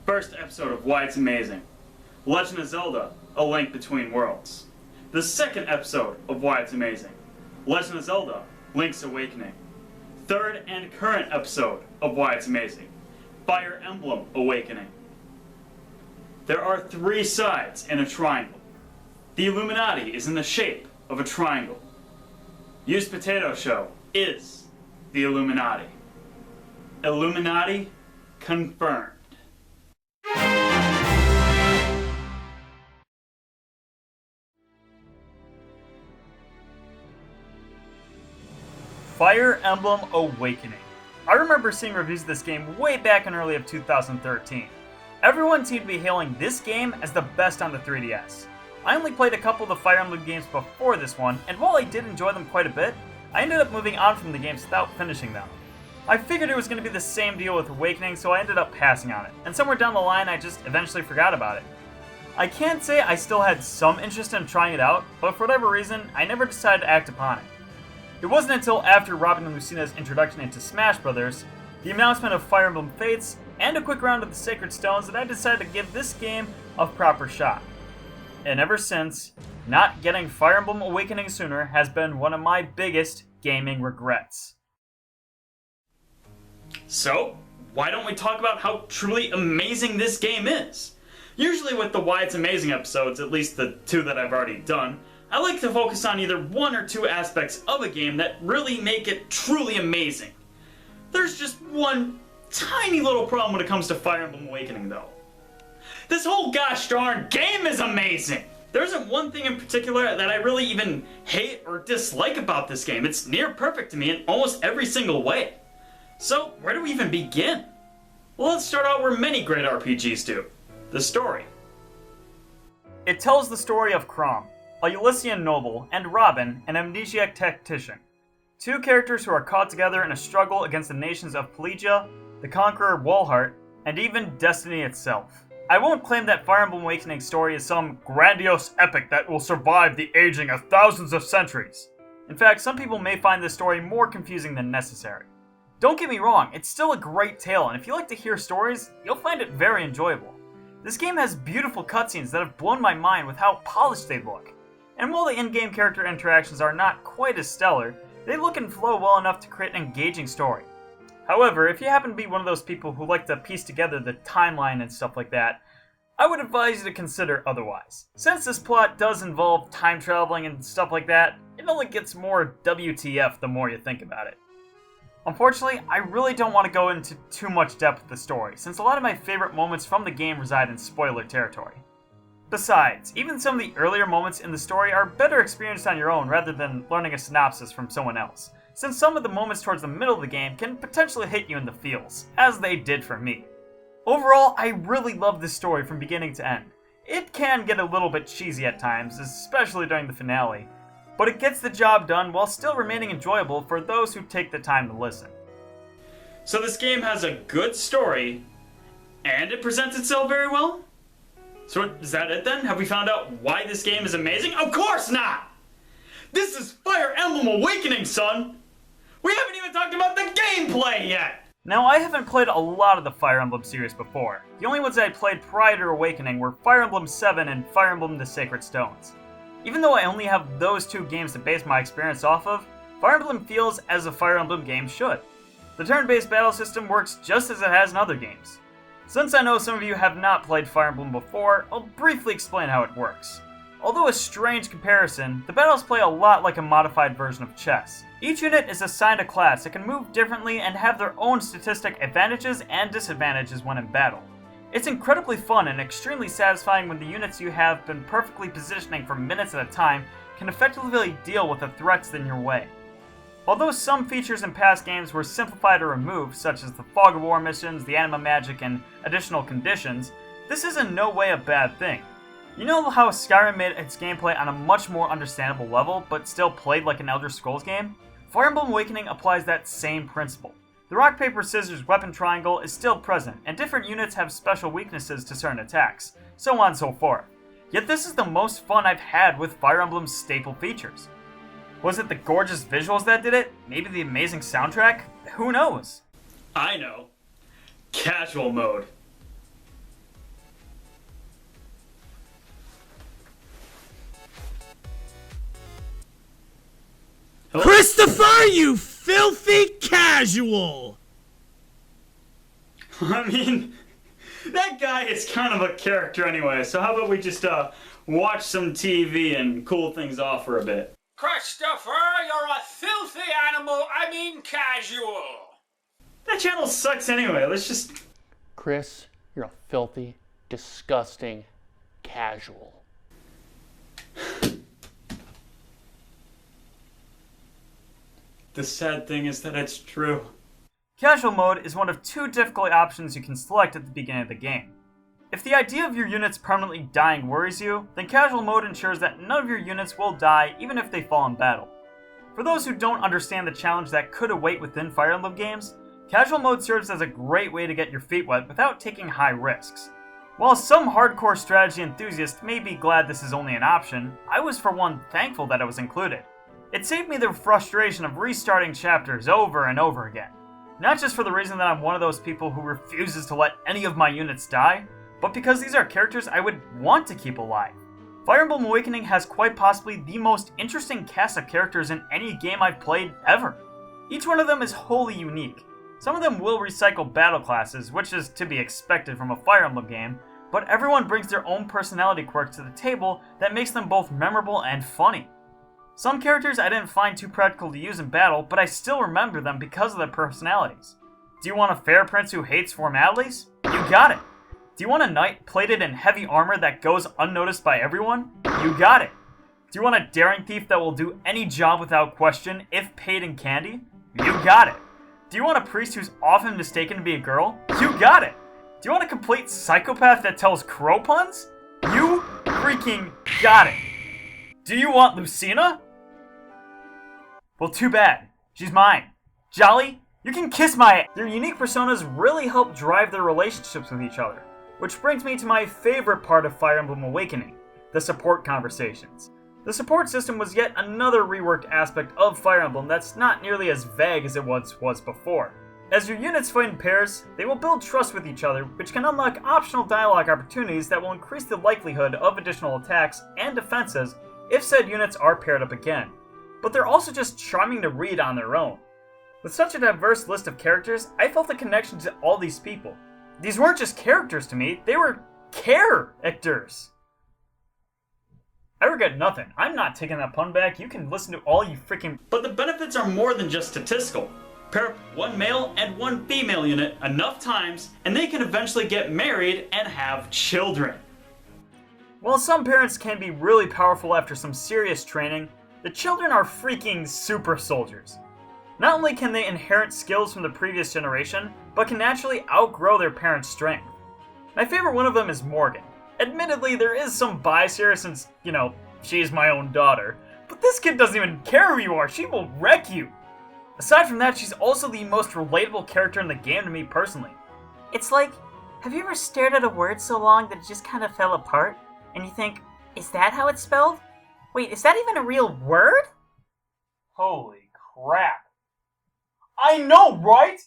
First episode of Why It's Amazing. Legend of Zelda, A Link Between Worlds. The second episode of Why It's Amazing. Legend of Zelda, Link's Awakening. Third and current episode of Why It's Amazing. Fire Emblem Awakening. There are three sides in a triangle. The Illuminati is in the shape of a triangle. Used Potato Show is the Illuminati. Illuminati confirmed. Fire Emblem Awakening. I remember seeing reviews of this game way back in early of 2013. Everyone seemed to be hailing this game as the best on the 3DS. I only played a couple of the Fire Emblem games before this one, and while I did enjoy them quite a bit, I ended up moving on from the games without finishing them. I figured it was going to be the same deal with Awakening, so I ended up passing on it, and somewhere down the line I just eventually forgot about it. I can't say I still had some interest in trying it out, but for whatever reason, I never decided to act upon it. It wasn't until after Robin and Lucina's introduction into Smash Bros., the announcement of Fire Emblem Fates, and a quick round of the Sacred Stones that I decided to give this game a proper shot. And ever since, not getting Fire Emblem Awakening sooner has been one of my biggest gaming regrets. So, why don't we talk about how truly amazing this game is? Usually with the Why It's Amazing episodes, at least the two that I've already done, I like to focus on either one or two aspects of a game that really make it truly amazing. There's just one tiny little problem when it comes to Fire Emblem Awakening though. This whole gosh darn game is amazing! There isn't one thing in particular that I really even hate or dislike about this game. It's near perfect to me in almost every single way. So, where do we even begin? Well, let's start out where many great RPGs do. The story. It tells the story of Chrom, a Elysian noble, and Robin, an amnesiac tactician. Two characters who are caught together in a struggle against the nations of Pelagia, the Conqueror Walhart, and even Destiny itself. I won't claim that Fire Emblem Awakening's story is some grandiose epic that will survive the aging of thousands of centuries. In fact, some people may find this story more confusing than necessary. Don't get me wrong, it's still a great tale, and if you like to hear stories, you'll find it very enjoyable. This game has beautiful cutscenes that have blown my mind with how polished they look. And while the in-game character interactions are not quite as stellar, they look and flow well enough to create an engaging story. However, if you happen to be one of those people who like to piece together the timeline and stuff like that, I would advise you to consider otherwise. Since this plot does involve time traveling and stuff like that, it only gets more WTF the more you think about it. Unfortunately, I really don't want to go into too much depth with the story, since a lot of my favorite moments from the game reside in spoiler territory. Besides, even some of the earlier moments in the story are better experienced on your own rather than learning a synopsis from someone else, since some of the moments towards the middle of the game can potentially hit you in the feels, as they did for me. Overall, I really love this story from beginning to end. It can get a little bit cheesy at times, especially during the finale, but it gets the job done while still remaining enjoyable for those who take the time to listen. So this game has a good story, and it presents itself very well? So is that it then? Have we found out why this game is amazing? Of course not! This is Fire Emblem Awakening, son! We haven't even talked about the gameplay yet! Now, I haven't played a lot of the Fire Emblem series before. The only ones I played prior to Awakening were Fire Emblem 7 and Fire Emblem The Sacred Stones. Even though I only have those two games to base my experience off of, Fire Emblem feels as a Fire Emblem game should. The turn-based battle system works just as it has in other games. Since I know some of you have not played Fire Emblem before, I'll briefly explain how it works. Although a strange comparison, the battles play a lot like a modified version of chess. Each unit is assigned a class that can move differently and have their own statistic advantages and disadvantages when in battle. It's incredibly fun and extremely satisfying when the units you have been perfectly positioning for minutes at a time can effectively deal with the threats in your way. Although some features in past games were simplified or removed, such as the Fog of War missions, the Anima Magic, and additional conditions, this is in no way a bad thing. You know how Skyrim made its gameplay on a much more understandable level, but still played like an Elder Scrolls game? Fire Emblem Awakening applies that same principle. The rock, paper, scissors weapon triangle is still present, and different units have special weaknesses to certain attacks, so on and so forth. Yet this is the most fun I've had with Fire Emblem's staple features. Was it the gorgeous visuals that did it? Maybe the amazing soundtrack? Who knows? I know. Casual mode. Hello? Christopher, you filthy casual! I mean, that guy is kind of a character anyway, so how about we just watch some TV and cool things off for a bit. Christopher, you're a filthy animal, I mean casual. That channel sucks anyway, let's just... Chris, you're a filthy, disgusting casual. The sad thing is that it's true. Casual mode is one of two difficult options you can select at the beginning of the game. If the idea of your units permanently dying worries you, then casual mode ensures that none of your units will die even if they fall in battle. For those who don't understand the challenge that could await within Fire Emblem games, casual mode serves as a great way to get your feet wet without taking high risks. While some hardcore strategy enthusiasts may be glad this is only an option, I was for one thankful that it was included. It saved me the frustration of restarting chapters over and over again. Not just for the reason that I'm one of those people who refuses to let any of my units die, but because these are characters I would want to keep alive. Fire Emblem Awakening has quite possibly the most interesting cast of characters in any game I've played ever. Each one of them is wholly unique. Some of them will recycle battle classes, which is to be expected from a Fire Emblem game, but everyone brings their own personality quirk to the table that makes them both memorable and funny. Some characters I didn't find too practical to use in battle, but I still remember them because of their personalities. Do you want a fair prince who hates formalities? You got it! Do you want a knight plated in heavy armor that goes unnoticed by everyone? You got it! Do you want a daring thief that will do any job without question, if paid in candy? You got it! Do you want a priest who's often mistaken to be a girl? You got it! Do you want a complete psychopath that tells crow puns? You freaking got it! Do you want Lucina? Well, too bad. She's mine. Jolly, you can kiss my ass. Their unique personas really help drive their relationships with each other. Which brings me to my favorite part of Fire Emblem Awakening, the support conversations. The support system was yet another reworked aspect of Fire Emblem that's not nearly as vague as it was before. As your units fight in pairs, they will build trust with each other, which can unlock optional dialogue opportunities that will increase the likelihood of additional attacks and defenses if said units are paired up again. But they're also just charming to read on their own. With such a diverse list of characters, I felt a connection to all these people. These weren't just characters to me, they were care-actors. I regret nothing. I'm not taking that pun back. You can listen to all you freaking... But the benefits are more than just statistical. Pair up one male and one female unit enough times, and they can eventually get married and have children. While some parents can be really powerful after some serious training, the children are freaking super soldiers. Not only can they inherit skills from the previous generation, but can naturally outgrow their parents' strength. My favorite one of them is Morgan. Admittedly, there is some bias here since, she's my own daughter, but this kid doesn't even care who you are, she will wreck you! Aside from that, she's also the most relatable character in the game to me personally. It's like, have you ever stared at a word so long that it just kind of fell apart? And you think, is that how it's spelled? Wait, is that even a real word? Holy crap. I know, right?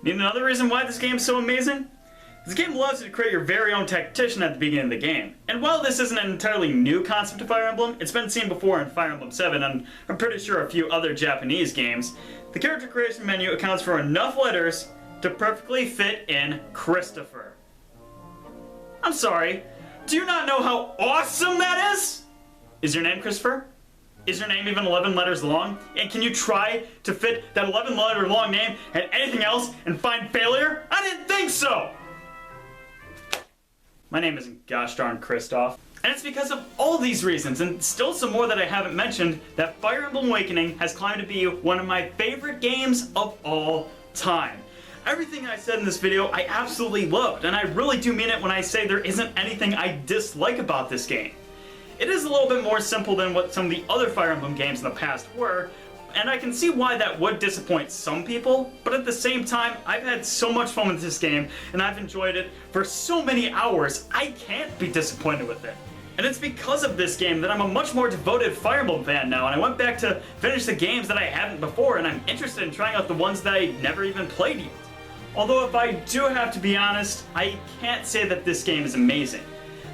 Need another reason why this game is so amazing? This game allows you to create your very own tactician at the beginning of the game. And while this isn't an entirely new concept to Fire Emblem, it's been seen before in Fire Emblem 7 and I'm pretty sure a few other Japanese games, the character creation menu accounts for enough letters to perfectly fit in Christopher. I'm sorry, do you not know how awesome that is? Is your name Christopher? Is your name even 11 letters long? And can you try to fit that 11 letter long name and anything else and find failure? I didn't think so! My name isn't gosh darn Christoph. And it's because of all these reasons, and still some more that I haven't mentioned, that Fire Emblem Awakening has climbed to be one of my favorite games of all time. Everything I said in this video I absolutely loved, and I really do mean it when I say there isn't anything I dislike about this game. It is a little bit more simple than what some of the other Fire Emblem games in the past were, and I can see why that would disappoint some people, but at the same time, I've had so much fun with this game, and I've enjoyed it for so many hours, I can't be disappointed with it. And it's because of this game that I'm a much more devoted Fire Emblem fan now, and I went back to finish the games that I hadn't before, and I'm interested in trying out the ones that I never even played yet. Although if I do have to be honest, I can't say that this game is amazing.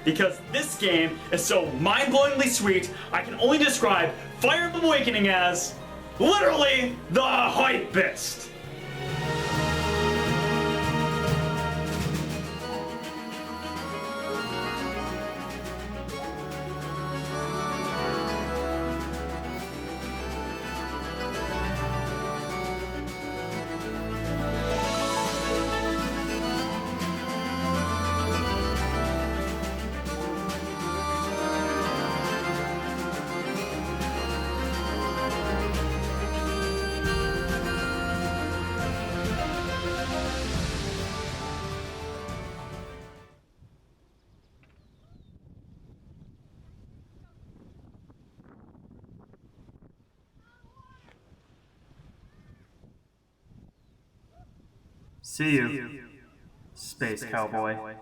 because this game is so mind-blowingly sweet, I can only describe Fire Emblem Awakening as literally the hypest. See you, Space Cowboy.